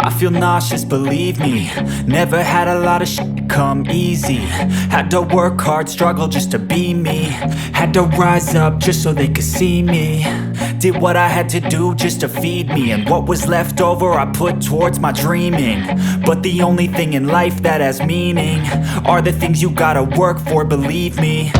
I feel nauseous, believe me. Never had a lot of shit come easy. Had to work hard, struggle just to be me. Had to rise up just so they could see me. Did what I had to do just to feed me. And what was left over I put towards my dreaming. But the only thing in life that has meaning are the things you gotta work for, believe me.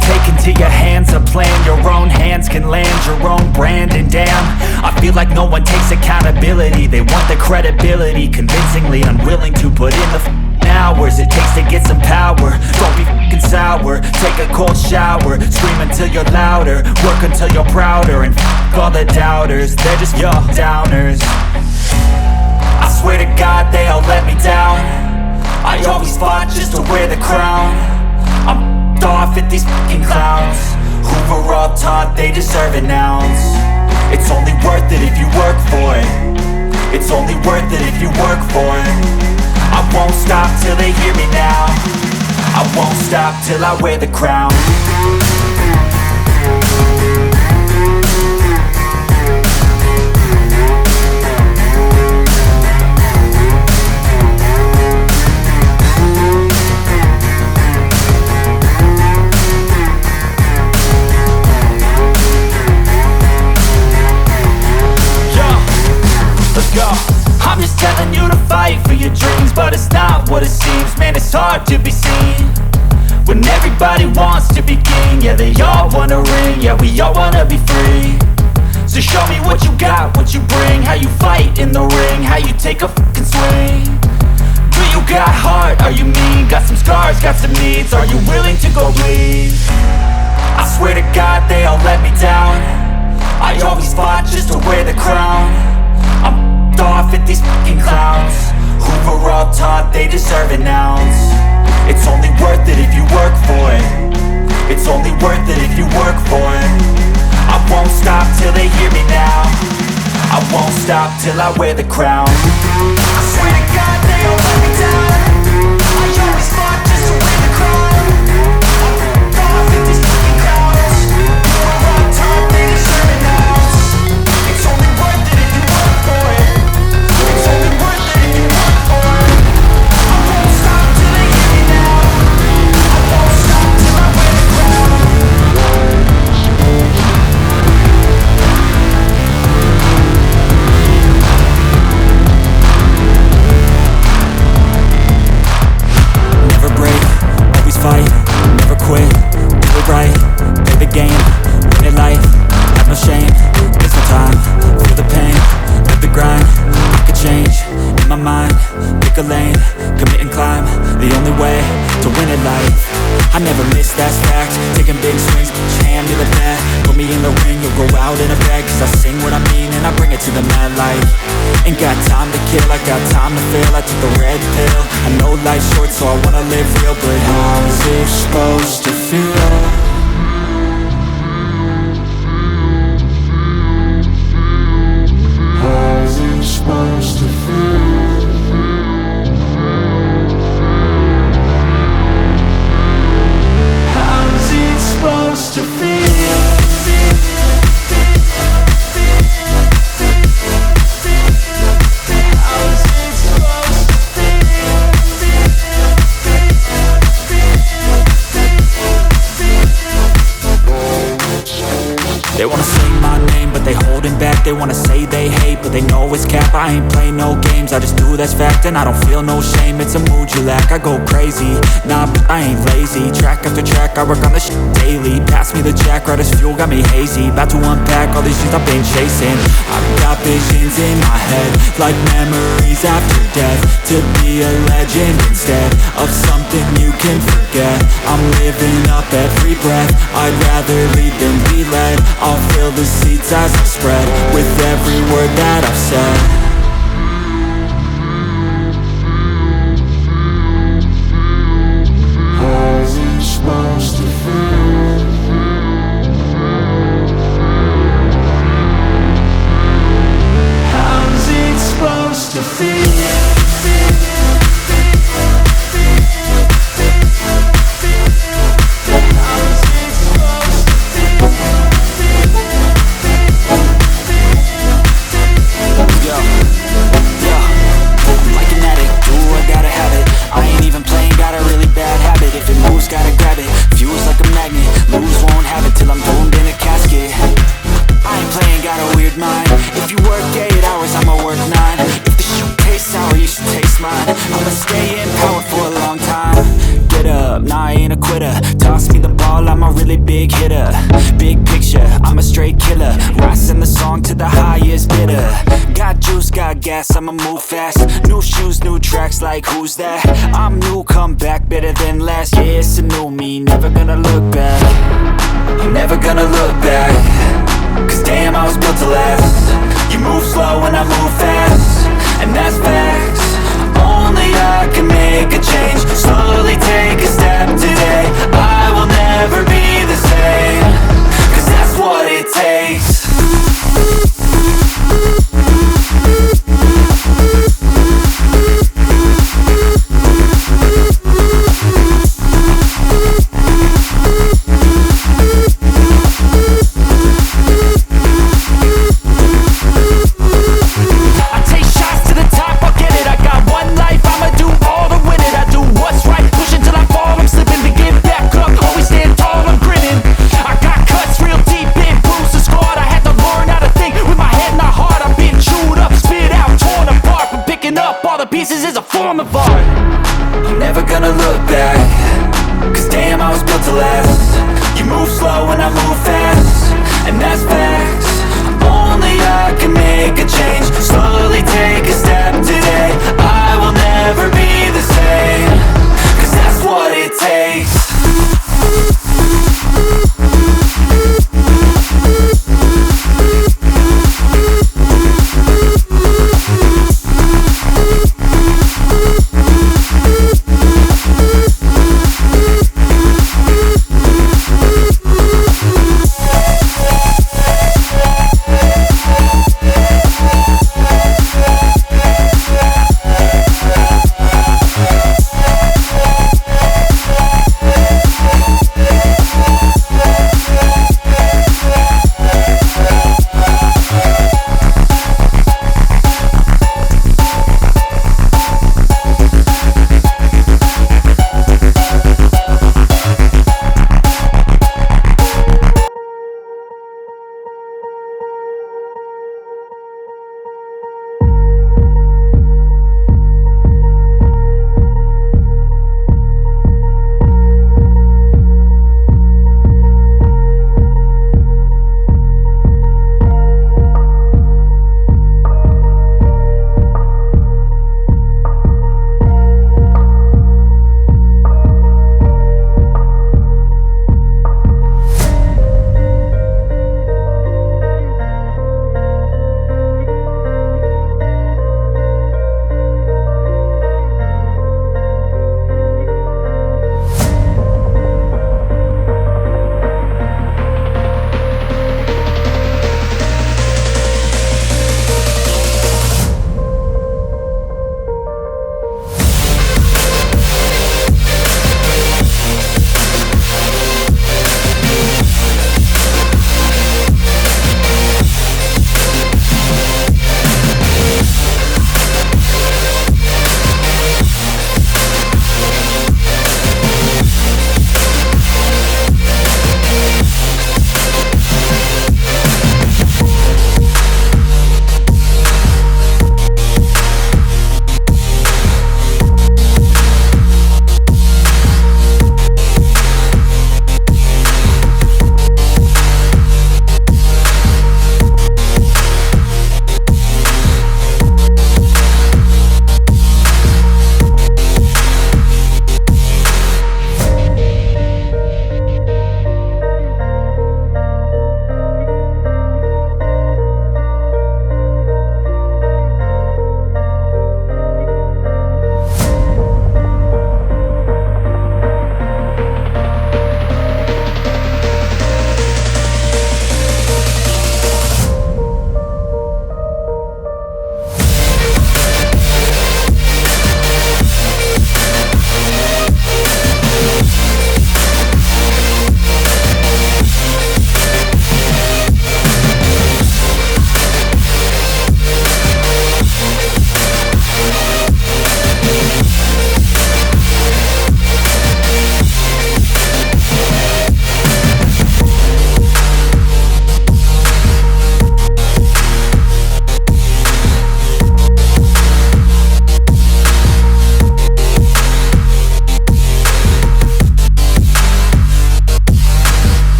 Take into your hands a plan, your own hands can land your own brand. And damn, I feel like no one takes accountability. They want the credibility, convincingly unwilling to put in the hours it takes to get some power. Don't be f***ing sour, take a cold shower. Scream until you're louder, work until you're prouder. And f*** all the doubters, they're just your downers. I swear to God they all let me down. I always fought just to wear the crown. I'm off at these fucking clowns who were all taught they deserve an ounce. It's only worth it if you work for it. It's only worth it if you work for it. I won't stop till they hear me now. I won't stop till I wear the crown. I'm just telling you to fight for your dreams, but it's not what it seems. Man, it's hard to be seen when everybody wants to be king. Yeah, they all wanna ring, yeah, we all wanna be free. So show me what you got, what you bring, how you fight in the ring, how you take a fucking swing. Do you got heart, are you mean? Got some scars, got some needs, are you willing to go bleed? I swear to God they all let me down. I always fought just to wear the crown. I'm off at these fucking clowns who were all taught they deserve an ounce. It's only worth it if you work for it. It's only worth it if you work for it. I won't stop till they hear me now. I won't stop till I wear the crown. I swear to God they all let me down. I always fought just to wear the crown. I'm off at these fucking clowns who were all taught they deserve an ounce. It's only worth it if you work for it. It's only worth it if you work for it. I won't stop till they hear me now. I won't stop till I wear the crown. Never break, always fight, never quit, do it right, play the game, win it life, have no shame, there's no time, feel the pain, live the grind, I could change, in my mind, pick a lane, commit and climb, the only way to win at life. I never miss, that's fact, taking big swings, hand me the bat, put me in the ring, you'll go out in a bag, cause I sing what I mean and I bring it to the mad light. Ain't got time to kill, I got time to feel, I took the red pill, I know life's short so I wanna live real, but how's it supposed to feel? Supposed to feel. How's it supposed to feel? How's it supposed to feel? They wanna say my name, but they holding back. They wanna say they hate, but they know it's cap. I ain't play no games, I just do that's fact. And I don't feel no shame, it's a mood you lack. I go crazy, nah, but I ain't lazy. Track after track, I work on this shit daily. Pass me the jack, right as fuel, got me hazy. About to unpack all these things I've been chasing. I've got visions in my head, like memories after death. To be a legend instead of something you can forget. I'm living up every breath, I'd rather lead than be led. I'll fill the seats as I spread with every word that I've said. How's it supposed to feel? How's it supposed to feel? I'ma stay in power for a long time. Get up, nah, I ain't a quitter. Toss me the ball, I'm a really big hitter. Big picture, I'm a straight killer. Rising the song to the highest bidder. Got juice, got gas, I'ma move fast. New shoes, new tracks, like who's that? I'm new, come back, better than last. Yeah, it's a new me, never gonna look back. I'm never gonna look back. Cause damn, I was built to last. You move slow and I move fast, and that's fast.